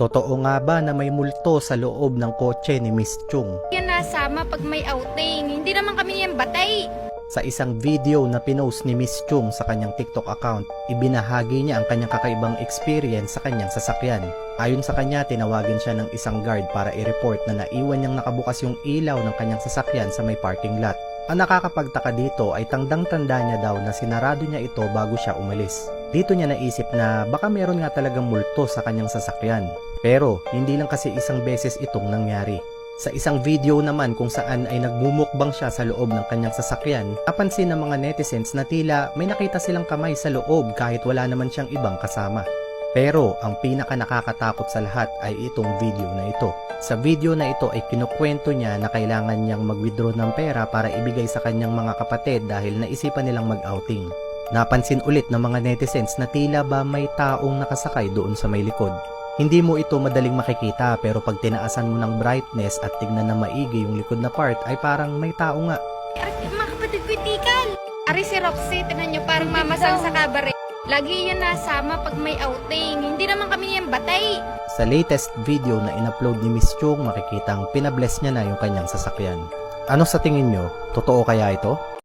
Totoo nga ba na may multo sa loob ng kotse ni Miss Chung? Yan nasama pag may outing. Hindi naman kami yan batay. Sa isang video na pinost ni Miss Chung sa kanyang TikTok account, ibinahagi niya ang kanyang kakaibang experience sa kanyang sasakyan. Ayon sa kanya, tinawagan siya ng isang guard para i-report na naiwan niyang nakabukas yung ilaw ng kanyang sasakyan sa may parking lot. Ang nakakapagtaka dito ay tandang-tanda niya daw na sinarado niya ito bago siya umalis. Dito niya naisip na baka meron nga talagang multo sa kanyang sasakyan. Pero hindi lang kasi isang beses itong nangyari. Sa isang video naman kung saan ay nagmumukbang siya sa loob ng kanyang sasakyan, napansin ng mga netizens na tila may nakita silang kamay sa loob kahit wala naman siyang ibang kasama. Pero ang pinaka nakakatakot sa lahat ay itong video na ito. Sa video na ito ay kinukwento niya na kailangan niyang mag-withdraw ng pera para ibigay sa kanyang mga kapatid dahil naisipan nilang mag-outing. Napansin ulit ng mga netizens na tila ba may taong nakasakay doon sa may likod. Hindi mo ito madaling makikita pero pag tinaasan mo ng brightness at tignan na maigi yung likod na part ay parang may tao nga. Mga kapatid ko, tikal. Ari si Roxy, tinan nyo, parang mamasang sa kabaret. Lagi yan nasama pag may outing. Hindi naman kami yan batay. Sa latest video na in-upload ni Miss Chung, makikitang pinabless niya na yung kanyang sasakyan. Ano sa tingin nyo? Totoo kaya ito?